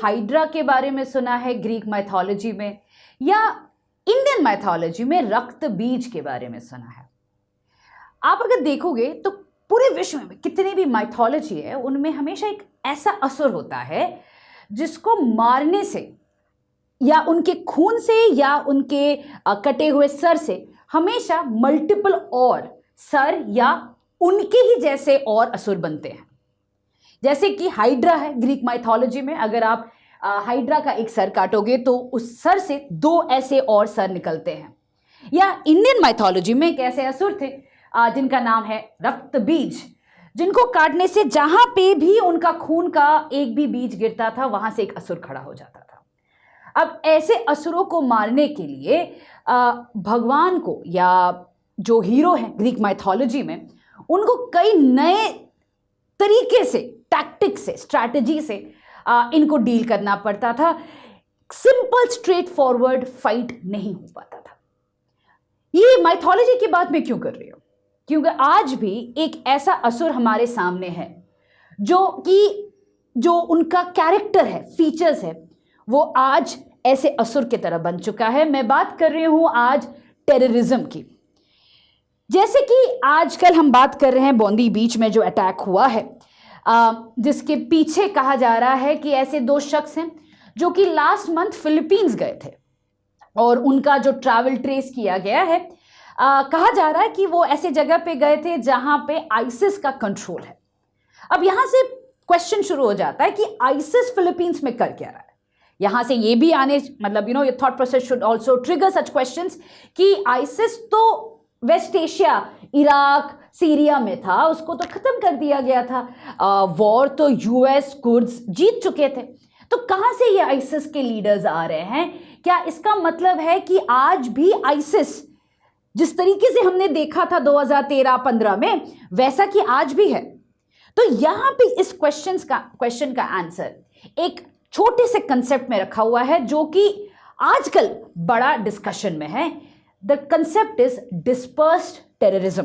Hydra के बारे में सुना है ग्रीक माइथोलॉजी में, या इंडियन माइथोलॉजी में रक्त बीज के बारे में सुना है? आप अगर देखोगे तो पूरे विश्व में कितनी भी माइथोलॉजी है उनमें हमेशा एक ऐसा असुर होता है जिसको मारने से या उनके खून से या उनके कटे हुए सर से हमेशा मल्टीपल और सर या उनके ही जैसे और असुर बनते हैं। जैसे कि हाइड्रा है ग्रीक माइथोलॉजी में, अगर आप हाइड्रा का एक सर काटोगे तो उस सर से 2 ऐसे और सर निकलते हैं। या इंडियन माइथोलॉजी में एक ऐसे असुर थे जिनका नाम है रक्त बीज, जिनको काटने से जहां पे भी उनका खून का एक भी बीज गिरता था वहां से एक असुर खड़ा हो जाता था। अब ऐसे असुरों को मारने के लिए भगवान को या जो हीरो हैं ग्रीक माइथोलॉजी में उनको कई नए तरीके से, टैक्टिक से, स्ट्रैटेजी से इनको डील करना पड़ता था। सिंपल स्ट्रेट फॉरवर्ड फाइट नहीं हो पाता था। ये माइथोलॉजी की बात मैं क्यों कर रही हूं? क्योंकि आज भी एक ऐसा असुर हमारे सामने है जो उनका कैरेक्टर है, फीचर्स है, वो आज ऐसे असुर की तरह बन चुका है। मैं बात कर रही हूं आज टेररिज्म की। जैसे कि आजकल हम बात कर रहे हैं बॉन्दी बीच में जो अटैक हुआ है, जिसके पीछे कहा जा रहा है कि ऐसे 2 शख्स हैं जो कि लास्ट मंथ फिलीपींस गए थे और उनका जो ट्रैवल ट्रेस किया गया है, कहा जा रहा है कि वो ऐसे जगह पे गए थे जहां पे आइसिस का कंट्रोल है। अब यहां से क्वेश्चन शुरू हो जाता है कि आइसिस फिलीपींस में कर क्या रहा है। यहां से ये भी आने मतलब your thought process should also trigger such questions कि आइसिस तो वेस्ट एशिया, इराक, सीरिया में था, उसको तो खत्म कर दिया गया था। वॉर तो यूएस कुर्द्स जीत चुके थे, तो कहां से ये आइसिस के लीडर्स आ रहे हैं? क्या इसका मतलब है कि आज भी आइसिस जिस तरीके से हमने देखा था 2013-15 में वैसा कि आज भी है? तो यहां पे इस क्वेश्चन का आंसर एक छोटे से कंसेप्ट में रखा हुआ है जो कि आजकल बड़ा डिस्कशन में है। The concept is dispersed terrorism.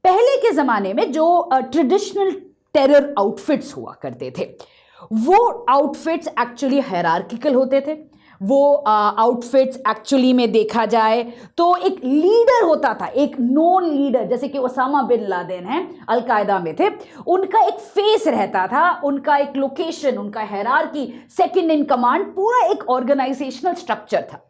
पहले के जमाने में जो ट्रेडिशनल टेरर आउटफिट्स हुआ करते थे वो आउटफिट्स एक्चुअली हायरार्किकल होते थे। वो आउटफिट्स एक्चुअली में देखा जाए तो एक लीडर होता था, एक नोन लीडर, जैसे कि ओसामा बिन लादेन हैं, अलकायदा में थे, उनका एक फेस रहता था, उनका एक लोकेशन, उनका हायरार्की, सेकंड इन कमांड, पूरा एक ऑर्गेनाइजेशनल स्ट्रक्चर था।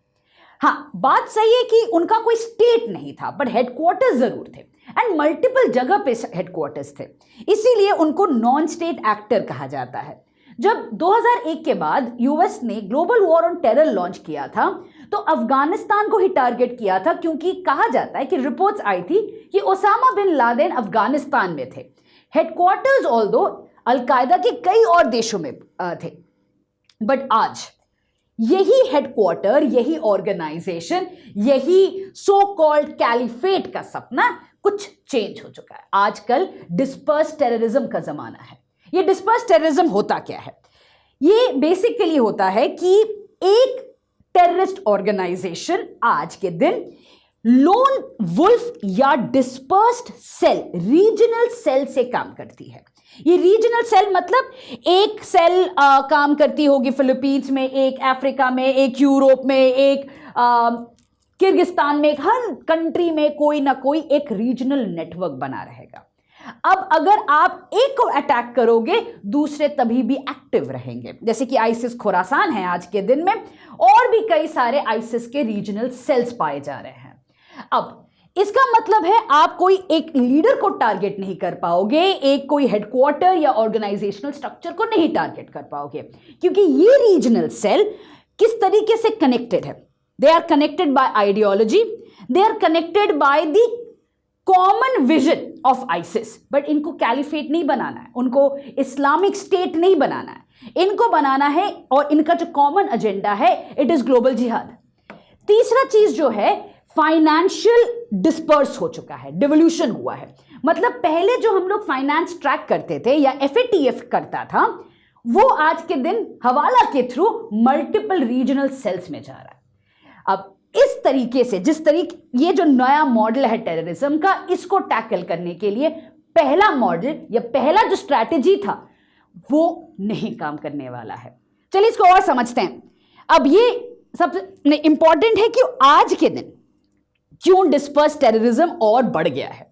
हाँ, बात सही है कि उनका कोई स्टेट नहीं था, बट हेडक्वार्टर्स जरूर थे एंड मल्टीपल जगह पे हेडक्वार्टर्स थे, इसीलिए उनको नॉन स्टेट एक्टर कहा जाता है। जब 2001 के बाद यूएस ने global war on terror launch किया था तो अफगानिस्तान को ही टारगेट किया था, क्योंकि कहा जाता है कि रिपोर्ट्स आई थी कि ओसामा बिन लादेन अफगानिस्तान में थे। हेडक्वार्टर्स ऑल्दो अलकायदा के कई और देशों में थे, बट आज यही हेडक्वार्टर, यही ऑर्गेनाइजेशन, यही सो कॉल्ड कैलिफेट का सपना कुछ चेंज हो चुका है। आजकल डिस्पर्स टेररिज्म का जमाना है। ये डिस्पर्स टेररिज्म होता क्या है? ये बेसिकली होता है कि एक टेररिस्ट ऑर्गेनाइजेशन आज के दिन लोन वुल्फ या डिस्पर्स्ड सेल, रीजनल सेल से काम करती है। ये रीजनल सेल मतलब एक सेल काम करती होगी फिलीपींस में, एक अफ्रीका में, एक यूरोप में, एक किर्गिस्तान में, हर कंट्री में कोई ना कोई एक रीजनल नेटवर्क बना रहेगा। अब अगर आप एक को अटैक करोगे दूसरे तभी भी एक्टिव रहेंगे, जैसे कि आइसिस खुरासान है आज के दिन में, और भी कई सारे आइसिस के रीजनल सेल्स पाए जा रहे हैं। अब इसका मतलब है आप कोई एक लीडर को टारगेट नहीं कर पाओगे, एक कोई हेडक्वार्टर या ऑर्गेनाइजेशनल स्ट्रक्चर को नहीं टारगेट कर पाओगे, क्योंकि ये रीजनल सेल किस तरीके से कनेक्टेड है? They are connected by ideology, they are connected by the common vision of ISIS, but इनको कैलिफेट नहीं बनाना है, उनको इस्लामिक स्टेट नहीं बनाना है, इनको बनाना है, और इनका जो कॉमन एजेंडा है इट इज ग्लोबल जिहाद। तीसरा चीज जो है, फाइनेंशियल डिस्पर्स हो चुका है, डिवोल्यूशन हुआ है। मतलब पहले जो हम लोग फाइनेंस ट्रैक करते थे या एफएटीएफ करता था, वो आज के दिन हवाला के थ्रू मल्टीपल रीजनल सेल्स में जा रहा है। अब इस तरीके से, जिस तरीके ये जो नया मॉडल है टेररिज्म का, इसको टैकल करने के लिए पहला मॉडल या पहला जो स्ट्रैटेजी था वो नहीं काम करने वाला है। चलिए इसको और समझते हैं। अब ये सब इंपॉर्टेंट है कि आज के दिन क्यों डिस्पर्स टेररिज्म और बढ़ गया है।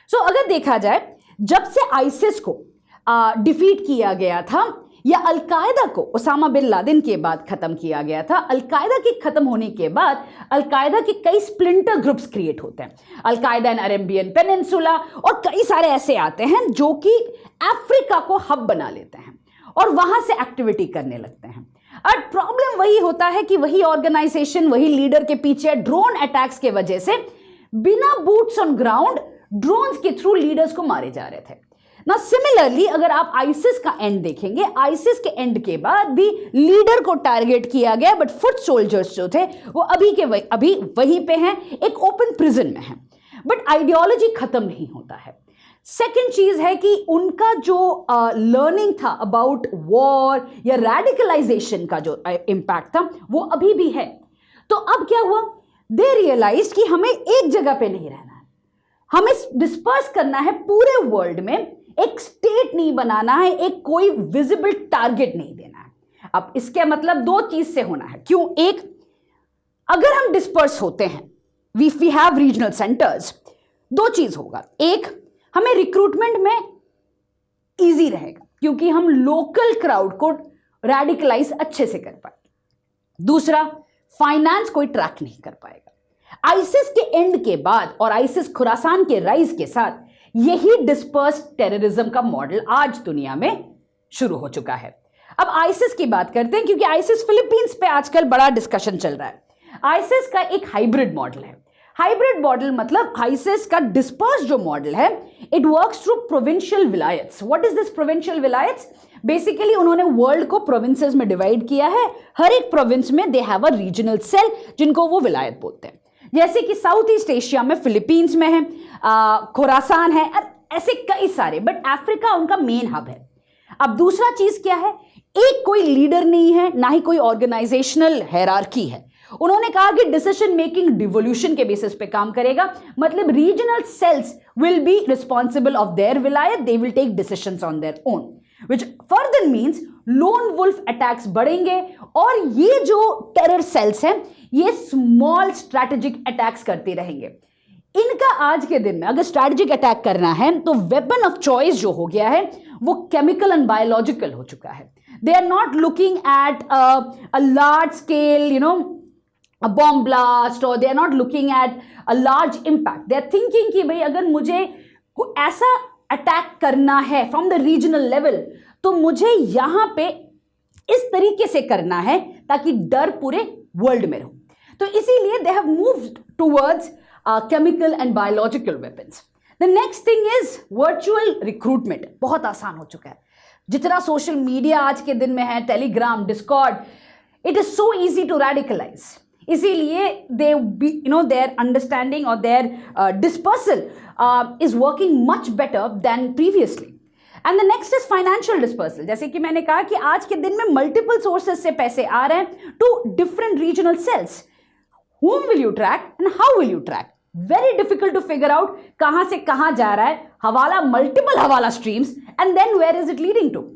अगर देखा जाए, जब से आईसिस को डिफीट किया गया था या अलकायदा को ओसामा बिन लादेन के बाद खत्म किया गया था, अलकायदा के खत्म होने के बाद अलकायदा के कई स्प्लिंटर ग्रुप्स क्रिएट होते हैं, अलकायदा इन अरेबियन पेनिनसुला, और कई सारे ऐसे आते हैं जो कि अफ्रीका को हब बना लेते हैं और वहां से एक्टिविटी करने लगते हैं। और प्रॉब्लम वही होता है कि वही ऑर्गेनाइजेशन, वही लीडर के पीछे ड्रोन अटैक्स के वजह से बिना बूट्स ऑन ग्राउंड ड्रोन्स के थ्रू लीडर्स को मारे जा रहे थे ना। सिमिलरली अगर आप आईसिस का एंड देखेंगे, आईसिस के एंड के बाद भी लीडर को टारगेट किया गया, बट फुट सोल्जर्स जो थे वो अभी वहीं पे हैं, एक ओपन प्रिजन में हैं, बट आइडियोलॉजी खत्म नहीं होता है। सेकेंड चीज है कि उनका जो लर्निंग था अबाउट वॉर या रेडिकलाइजेशन का जो इम्पैक्ट था वो अभी भी है। तो अब क्या हुआ, दे रियलाइज कि हमें एक जगह पे नहीं रहना है, हमें डिस्पर्स करना है पूरे वर्ल्ड में, एक स्टेट नहीं बनाना है, एक कोई विजिबल टारगेट नहीं देना है। अब इसके मतलब दो चीज से होना है। क्यों? एक, अगर हम डिस्पर्स होते हैं, वी हैव रीजनल सेंटर्स, दो चीज होगा। एक, हमें रिक्रूटमेंट में इजी रहेगा क्योंकि हम लोकल क्राउड को रेडिकलाइज अच्छे से कर पाएंगे। दूसरा, फाइनेंस कोई ट्रैक नहीं कर पाएगा। आईसिस के एंड के बाद और आईसिस खुरासान के राइज के साथ यही डिस्पर्स टेररिज्म का मॉडल आज दुनिया में शुरू हो चुका है। अब आईसिस की बात करते हैं क्योंकि आईसिस फिलीपींस पे आजकल बड़ा डिस्कशन चल रहा है। आईसिस का एक हाइब्रिड मॉडल है। हाइब्रिड मॉडल मतलब आईसिस का डिस्पर्स जो मॉडल है, इट वर्क्स थ्रू प्रोविंशियल विलायट्स। व्हाट इज दिस प्रोविंशियल विलायट्स? बेसिकली उन्होंने वर्ल्ड को प्रोविंसेस में डिवाइड किया है, हर एक प्रोविंस में they have a regional cell जिनको वो विलायत बोलते हैं। जैसे कि साउथ ईस्ट एशिया में फिलीपींस में है, खुरासान है, ऐसे कई सारे, बट अफ्रीका उनका मेन हब है। अब दूसरा चीज क्या है, एक कोई लीडर नहीं है, ना ही कोई ऑर्गेनाइजेशनल हायरार्की है। उन्होंने कहा कि डिसीजन मेकिंग डिवोल्यूशन के बेसिस पे काम करेगा, मतलब regional cells will be responsible of their विलायत, they will take decisions on their own, which further means lone wolf attacks बढ़ेंगे और ये जो टेरर सेल्स हैं ये स्मॉल स्ट्रैटेजिक अटैक्स करते रहेंगे। इनका आज के दिन में अगर स्ट्रैटेजिक अटैक करना है तो वेपन ऑफ चॉइस जो हो गया है वो केमिकल एंड बायोलॉजिकल हो चुका है। They are not looking at a large scale a bomb blast, or they are not looking at a large impact. They are thinking कि भाई अगर मुझे ऐसा अटैक करना है from the regional level तो मुझे यहाँ पे इस तरीके से करना है ताकि डर पूरे वर्ल्ड में रहो। तो इसीलिए they have moved towards chemical and biological weapons. The next thing is virtual recruitment. बहुत आसान हो चुका है, जितना सोशल मीडिया आज के दिन में है, Telegram, Discord, it is so easy to radicalize. इसीलिए their understanding or their dispersal is working much better than previously. And the next is financial dispersal. जैसे कि मैंने कहा कि आज के दिन में मल्टीपल सोर्सेस से पैसे आ रहे हैं to different regional cells. Whom will you track and how will you track? Very difficult to figure out कहां से कहां जा रहा है हवाला, multiple हवाला streams, and then where is it leading to?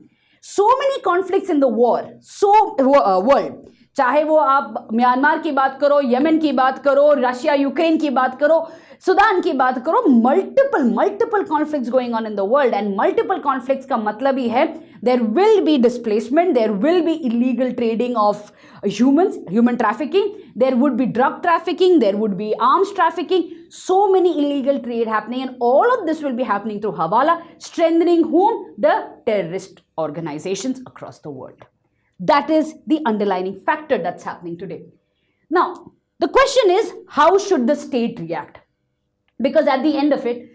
So many conflicts in the world. चाहे वो आप म्यांमार की बात करो, यमन की बात करो, रशिया यूक्रेन की बात करो, सुदान की बात करो, multiple conflicts going on in the world. And multiple conflicts का मतलब ही है there will be displacement, there will be illegal trading of humans, human trafficking, there would be drug trafficking, there would be arms trafficking, so many illegal trade happening, and all of this will be happening through hawala, strengthening whom? The terrorist organizations across the world. That is the underlying factor that's happening today. Now, the question is, how should the state react? Because at the end of it,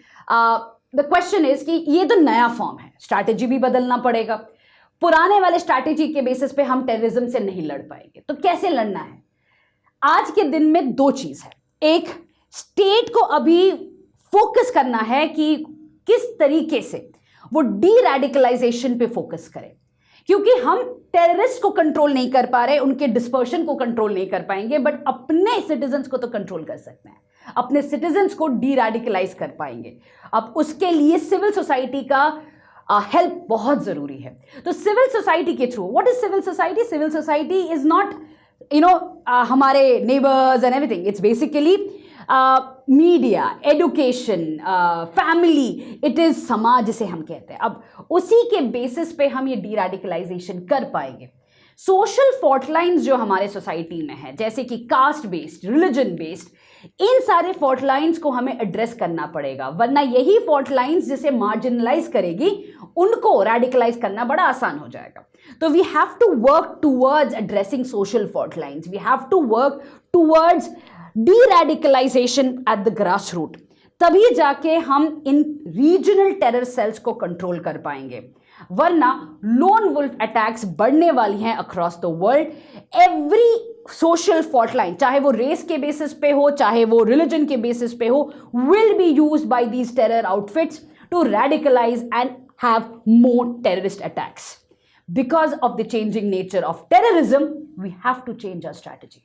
the question is कि ये तो नया form है, strategy भी बदलना पड़ेगा। पुराने वाले स्ट्रैटेजी के बेसिस पे हम टेररिज्म से नहीं लड़ पाएंगे, तो कैसे लड़ना है? आज के दिन में दो चीज है। एक, स्टेट को अभी फोकस करना है कि किस तरीके से वो डी रेडिकलाइजेशन पे फोकस करें, क्योंकि हम टेररिस्ट को कंट्रोल नहीं कर पा रहे, उनके डिस्पर्शन को कंट्रोल नहीं कर पाएंगे, बट अपने सिटीजन्स को तो कंट्रोल कर सकते हैं, अपने सिटीजन्स को डी रेडिकलाइज कर पाएंगे। अब उसके लिए सिविल सोसाइटी का हेल्प बहुत ज़रूरी है। तो सिविल सोसाइटी के through, what is civil society? Civil society is not हमारे neighbours and everything, it's basically media, education, family, it is समाज जिसे हम कहते हैं। अब उसी के बेसिस पे हम ये डीरेडिकलाइजेशन कर पाएंगे। सोशल फॉल्ट लाइन्स जो हमारे सोसाइटी में है, जैसे कि कास्ट बेस्ड, रिलीजन बेस्ड, इन सारे फॉल्ट लाइन्स को हमें एड्रेस करना पड़ेगा, वरना यही फॉल्ट लाइन्स जिसे मार्जिनलाइज करेगी उनको रेडिकलाइज करना बड़ा आसान हो जाएगा। तो we have to work towards addressing social fault lines, we have to work towards deradicalization at the grass root, तभी जाके हम इन रीजनल टेरर सेल्स को कंट्रोल कर पाएंगे, वरना लोन वुल्फ अटैक्स बढ़ने वाली हैं across the world. Every social fault line, चाहे वो रेस के बेसिस पे हो, चाहे वो रिलीजन के बेसिस पे हो, will be used by these terror outfits to radicalize and have more terrorist attacks. Because of the changing nature of terrorism, we have to change our strategy.